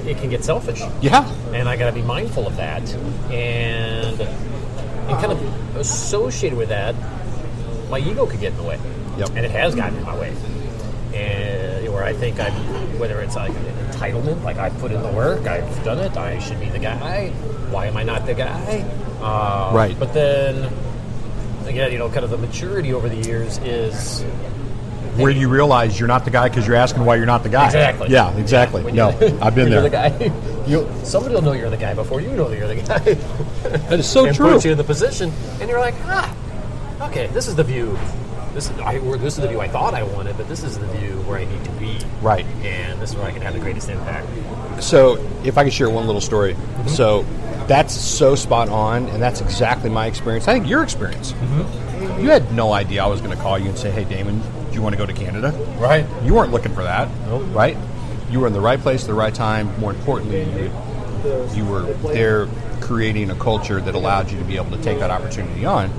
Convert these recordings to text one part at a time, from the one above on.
it can get selfish. Yeah. And I got to be mindful of that. And kind of associated with that, my ego could get in the way. Yep. And it has gotten in my way. And where I think whether it's like an entitlement, like I've put in the work, I've done it, I should be the guy. Why am I not the guy? Right. But then, again, kind of the maturity over the years is... Where you realize you're not the guy because you're asking why you're not the guy. Exactly. Yeah, exactly. Yeah, I've been you're there. The guy. Somebody will know you're the guy before you know that you're the guy. That is so and true. Put you in the position, and you're like, okay, this is the view. This is the view I thought I wanted, but this is the view where I need to be. Right. And this is where I can have the greatest impact. So, if I could share one little story. Mm-hmm. So, that's so spot on, and that's exactly my experience. I think your experience. Mm-hmm. You had no idea I was going to call you and say, hey, Damon, do you want to go to Canada? Right. You weren't looking for that. Nope. Right? You were in the right place at the right time. More importantly, you were there creating a culture that allowed you to be able to take that opportunity on.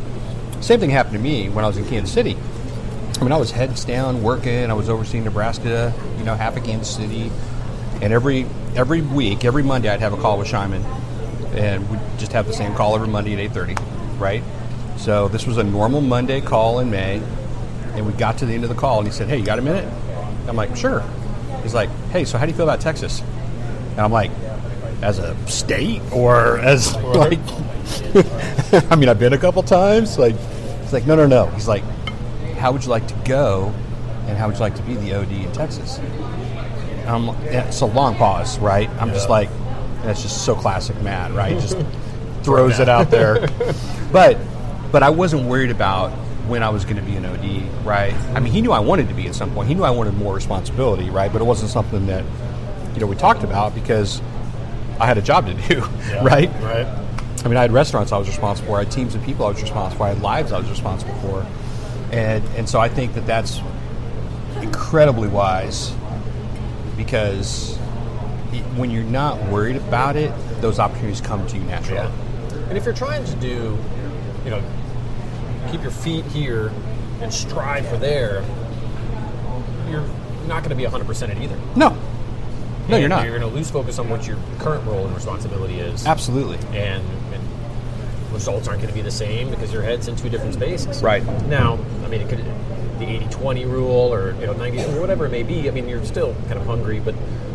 Same thing happened to me when I was in Kansas City. I mean, I was heads down working. I was overseeing Nebraska, half of Kansas City. And every week, every Monday, I'd have a call with Shyman. And we'd just have the same call every Monday at 8:30, right? So this was a normal Monday call in May. And we got to the end of the call, and he said, hey, you got a minute? I'm like, sure. He's like, hey, so how do you feel about Texas? And I'm like, as a state or as, like, I mean, I've been a couple times. Like, he's like, no. He's like, how would you like to go, and how would you like to be the OD in Texas? And it's a long pause, right? I'm just like, that's just so classic Matt, right? Just throws it out there. But I wasn't worried about when I was going to be an OD, right? I mean, he knew I wanted to be at some point. He knew I wanted more responsibility, right? But it wasn't something that, we talked about because I had a job to do, right? Right. I mean, I had restaurants I was responsible for. I had teams of people I was responsible for. I had lives I was responsible for. And so I think that that's incredibly wise because when you're not worried about it, those opportunities come to you naturally. Yeah. And if you're trying to do, keep your feet here and strive for there, you're not going to be 100% at either. No, you're not. You're going to lose focus on what your current role and responsibility is. Absolutely. And results aren't going to be the same because your head's in two different spaces. Right. Now, I mean, it could the 80-20 rule or 90 or whatever it may be. I mean, you're still kind of hungry, but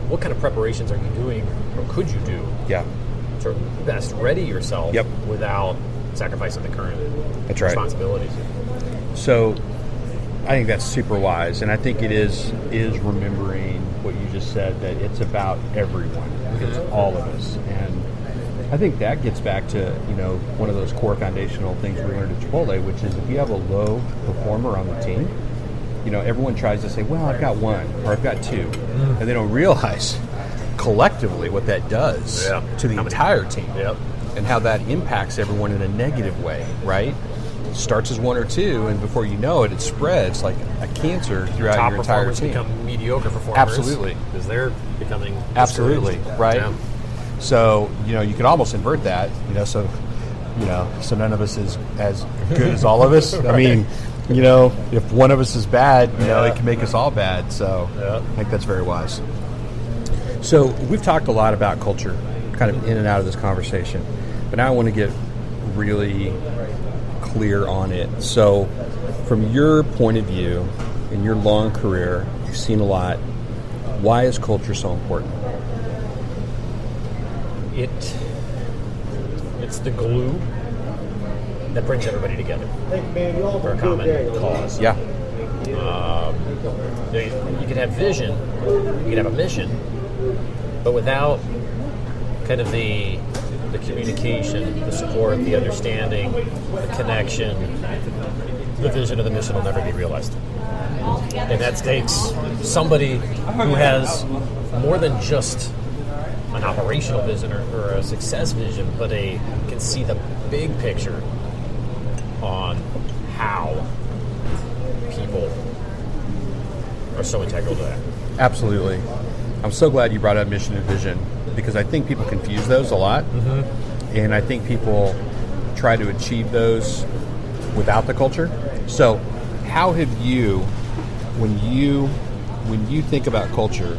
what kind of preparations are you doing or could you do? Yeah. To best ready yourself without sacrificing the current responsibilities. So I think that's super wise, and I think it is remembering what you just said, that it's about everyone. It's all of us. And I think that gets back to, one of those core foundational things we learned at Chipotle, which is if you have a low performer on the team, everyone tries to say, well, I've got one or I've got two. And they don't realize collectively what that does to the entire team. Yep. And how that impacts everyone in a negative way, right? It starts as one or two, and before you know it, it spreads like a cancer throughout your entire team. Become mediocre performers. Absolutely. Because they're becoming absolutely, right? Yeah. So, you could almost invert that, so none of us is as good as all of us. Right. I mean, if one of us is bad, it can make us all bad. So I think that's very wise. So we've talked a lot about culture, kind of in and out of this conversation, but now I want to get really clear on it. So from your point of view, in your long career, you've seen a lot. Why is culture so important? It's the glue that brings everybody together for a common cause. Yeah. You can have vision, you can have a mission, but without kind of the communication, the support, the understanding, the connection, the vision of the mission will never be realized. And that takes somebody who has more than just an operational vision or a success vision, but can see the big picture on how people are so integral to that. Absolutely. I'm so glad you brought up mission and vision because I think people confuse those a lot. Mm-hmm. And I think people try to achieve those without the culture. So how have you, when you think about culture,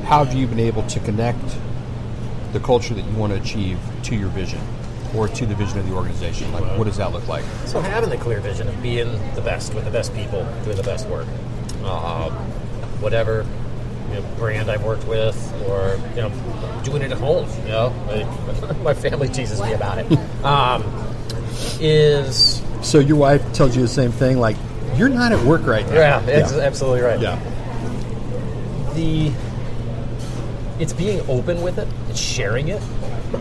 how have you been able to connect the culture that you want to achieve to your vision or to the vision of the organization? Like, what does that look like? So having the clear vision of being the best with the best people, doing the best work, whatever brand I've worked with, or doing it at home. My family teases me about it. Is so your wife tells you the same thing, like you're not at work right now. Yeah, absolutely right. Yeah. It's being open with it. It's sharing it.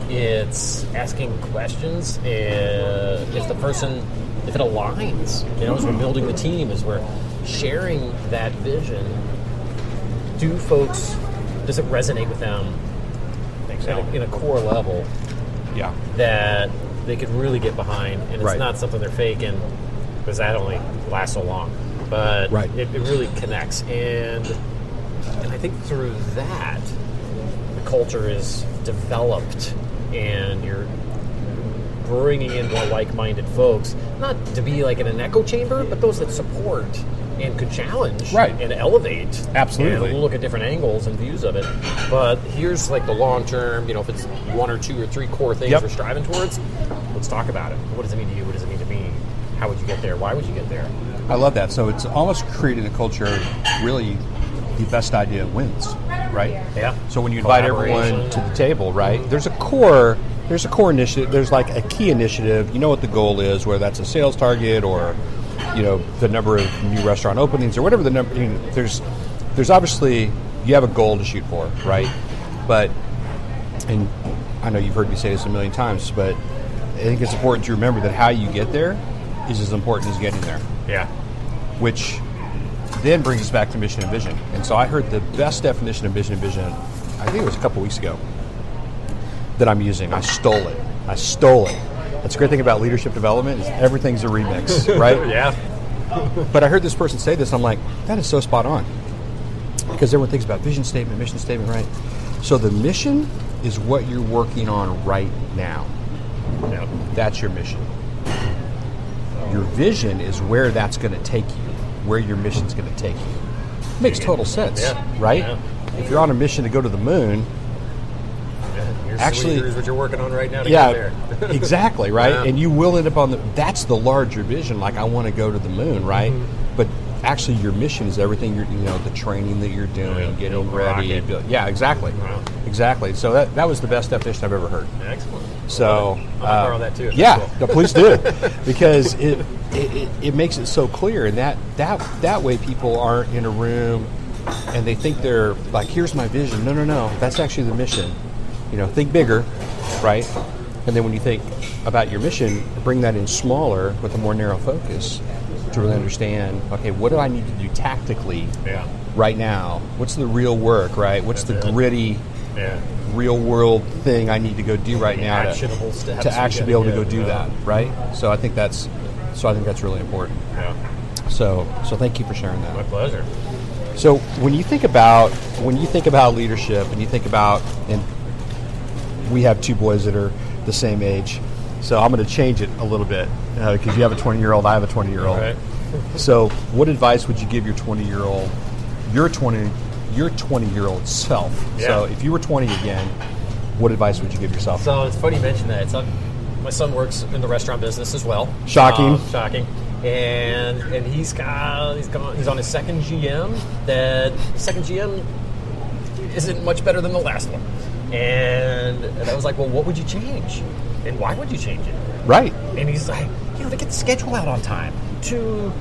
It's asking questions. If it aligns, as we're building the team, as we're sharing that vision, does it resonate with them in a core level? Yeah. That they could really get behind, and it's not something they're faking, because that only lasts so long. But it really connects, and I think through that, the culture is developed, and you're bringing in more like-minded folks, not to be like in an echo chamber, but those that support and could challenge and elevate. Absolutely. And look at different angles and views of it. But here's like the long-term, if it's 1 or 2 or 3 core things we're striving towards, let's talk about it. What does it mean to you? What does it mean to me? How would you get there? Why would you get there? I love that. So it's almost creating a culture, really, the best idea wins, right? Yeah. So when you invite everyone to the table, there's a core initiative, there's like a key initiative, you know what the goal is, whether that's a sales target or the number of new restaurant openings or whatever the number. There's obviously, you have a goal to shoot for, right? But, and I know you've heard me say this a million times, but I think it's important to remember that how you get there is as important as getting there. Yeah. Which then brings us back to mission and vision. And so I heard the best definition of mission and vision, I think it was a couple weeks ago, that I'm using. I stole it. That's the great thing about leadership development is everything's a remix, right? Yeah. But I heard this person say this, I'm like, that is so spot on. Because everyone thinks about vision statement, mission statement, right? So the mission is what you're working on right now. Yep. That's your mission. Your vision is where that's going to take you, where your mission's going to take you. Makes total sense, right? Yeah. If you're on a mission to go to the moon, here's what you're working on right now to get there. Exactly, right? Yeah. And you will end up that's the larger vision, like I want to go to the moon, right? Mm-hmm. But actually your mission is everything the training that you're doing, getting ready. Yeah, exactly. Wow. Exactly. So that was the best definition I've ever heard. Excellent. So I'll borrow that too. Yeah, cool. Please do. Because it makes it so clear, and that way people aren't in a room and they think they're like, here's my vision. No. That's actually the mission. Think bigger, right? And then when you think about your mission, bring that in smaller with a more narrow focus to really understand, okay, what do I need to do tactically right now? What's the real work, right? What's the gritty, real world thing I need to go do right now to actually be able to go do that, right? So I think that's really important. Yeah. So thank you for sharing that. My pleasure. So when you think about leadership and you think about, and we have 2 boys that are the same age, so I'm going to change it a little bit because you have a 20-year-old, I have a 20-year-old. Right. So what advice would you give your 20-year-old self? Yeah. So if you were 20 again, what advice would you give yourself? So it's funny you mention that. My son works in the restaurant business as well. Shocking. And he's on his second GM. That second GM isn't much better than the last one. And I was like, well, what would you change? And why would you change it? Right. And he's like, to get the schedule out on time, to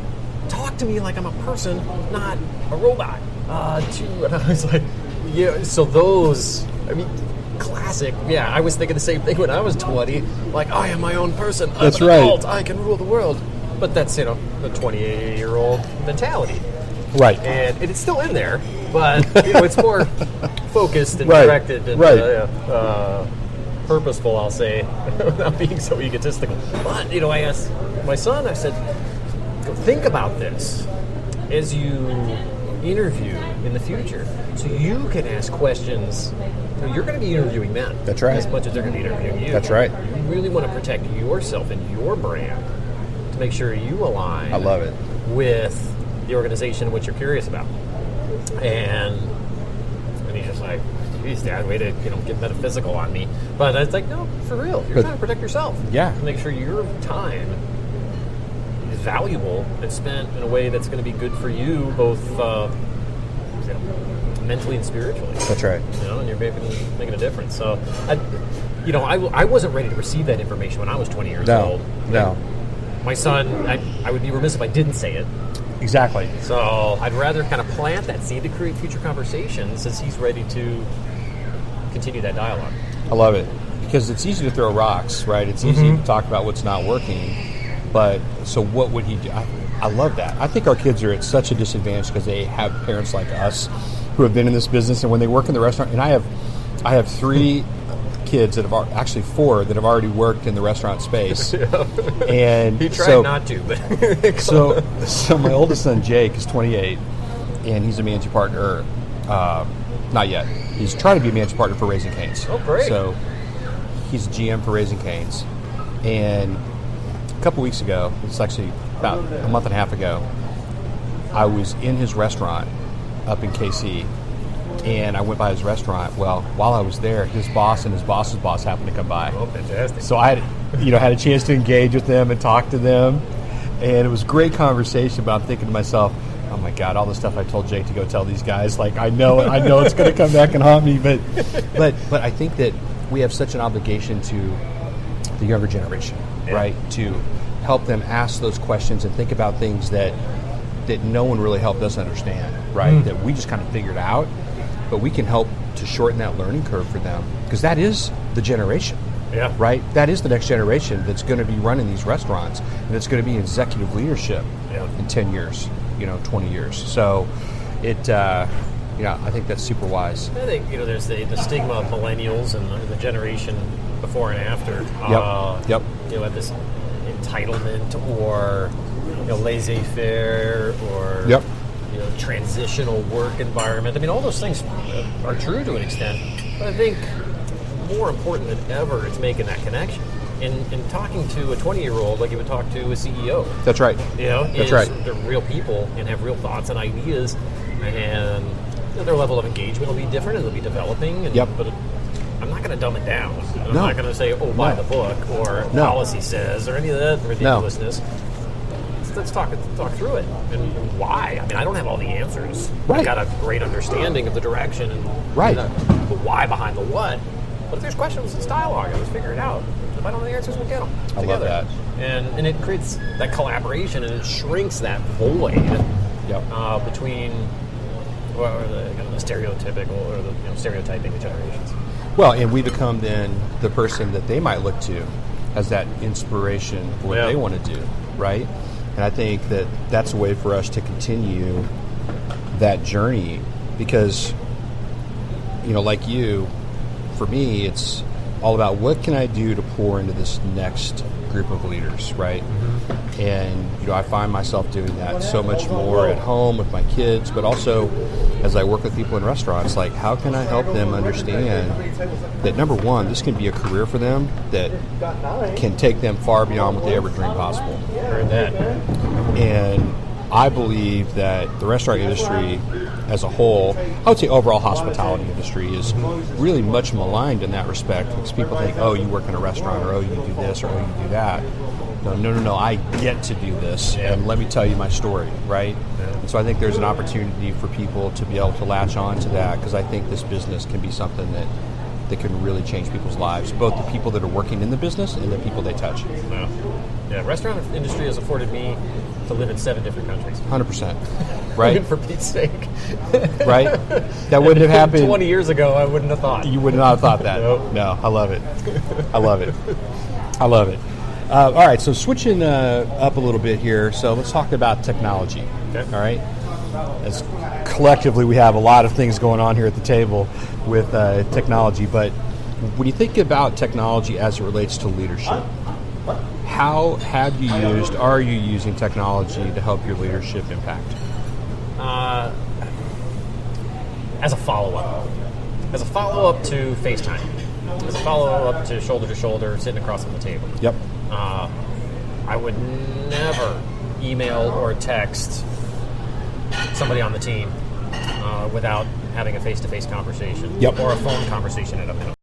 talk to me like I'm a person, not a robot. And I was like, so those, classic. Yeah, I was thinking the same thing when I was 20. Like, I am my own person. I'm an adult. I can rule the world. But that's, the 28-year-old mentality. Right. And it's still in there, but, it's more focused and directed and purposeful, I'll say, without being so egotistical. But, I asked my son, I said, think about this as you interview in the future. So you can ask questions. You're going to be interviewing them. That's right. As much as they're going to be interviewing you. That's right. You really want to protect yourself and your brand to make sure you align. I love it. With the organization and what you're curious about. And he's just like, geez, Dad, way to get metaphysical on me. But it's like, no, for real. You're trying to protect yourself. Yeah. Make sure your time is valuable and spent in a way that's going to be good for you, both mentally and spiritually. That's right. And you're making a difference. So, I wasn't ready to receive that information when I was 20 years old. No. My son, I would be remiss if I didn't say it. Exactly. So I'd rather kind of plant that seed to create future conversations as he's ready to continue that dialogue. I love it. Because it's easy to throw rocks, right? It's easy to talk about what's not working. But, so what would he do? I love that. I think our kids are at such a disadvantage because they have parents like us who have been in this business, and when they work in the restaurant, and I have 3 kids that have actually 4 that have already worked in the restaurant space. And he tried not to, but so my oldest son Jake is 28, and he's a managing partner. Not yet. He's trying to be a managing partner for Raising Cane's. Oh, great! So he's a GM for Raising Cane's, and a couple weeks ago, it's actually about a month and a half ago, I was in his restaurant up in KC. And I went by his restaurant. Well, while I was there, his boss and his boss's boss happened to come by. Oh, fantastic! So I had a chance to engage with them and talk to them, and it was a great conversation. But I'm thinking to myself, oh my God, all the stuff I told Jake to go tell these guys, like I know it's going to come back and haunt me. But I think that we have such an obligation to the younger generation, right? To help them ask those questions and think about things that no one really helped us understand, right? That we just kind of figured out. But we can help to shorten that learning curve for them, because that is the generation, right? That is the next generation that's going to be running these restaurants, and it's going to be executive leadership in 10 years, 20 years. So I think that's super wise. I think, there's the stigma of millennials and the generation before and after. Yep. Have this entitlement or, laissez-faire or... Yep. Transitional work environment. I mean, all those things are true to an extent, but I think more important than ever, it's making that connection. In talking to a 20-year-old like you would talk to a CEO. That's right. That's right. They're real people and have real thoughts and ideas, and their level of engagement will be different and they'll be developing. But I'm not going to dumb it down. I'm not going to say, buy the book or policy says or any of that ridiculousness. Let's talk through it and why. I mean, I don't have all the answers. Right. I've got a great understanding of the direction and the why behind the what. But if there's questions, it's dialogue. Let's figure it out. If I don't know the answers, we'll get them together. I love that. And it creates that collaboration and it shrinks that void between the stereotypical or the stereotyping the generations. Well, and we become then the person that they might look to as that inspiration for what they want to do, right? And I think that that's a way for us to continue that journey because, like you, for me, it's all about what can I do to pour into this next group of leaders, right? Mm-hmm. And, I find myself doing that so much more at home with my kids, but also as I work with people in restaurants, like how can I help them understand that, number one, this can be a career for them that can take them far beyond what they ever dreamed possible. Heard that. And I believe that the restaurant industry as a whole, I would say overall hospitality industry is really much maligned in that respect because people think, oh, you work in a restaurant, or oh, you do this, or oh, you do that. No, I get to do this, and let me tell you my story, right? And so I think there's an opportunity for people to be able to latch on to that because I think this business can be something that can really change people's lives, both the people that are working in the business and the people they touch. Yeah, restaurant industry has afforded me to live in 7 different countries. 100%. Right? For Pete's sake. Right? That wouldn't have happened 20 years ago. I wouldn't have thought. You would not have thought that. Nope. No, I love it. I love it. I love it. All right, so switching up a little bit here. So let's talk about technology. Okay. All right? As collectively, we have a lot of things going on here at the table with technology. But when you think about technology as it relates to leadership, how are you using technology to help your leadership impact? As a follow-up. As a follow-up to FaceTime. As a follow-up to shoulder, sitting across from the table. Yep. I would never email or text somebody on the team without having a face-to-face conversation Yep. or a phone conversation at a minimum.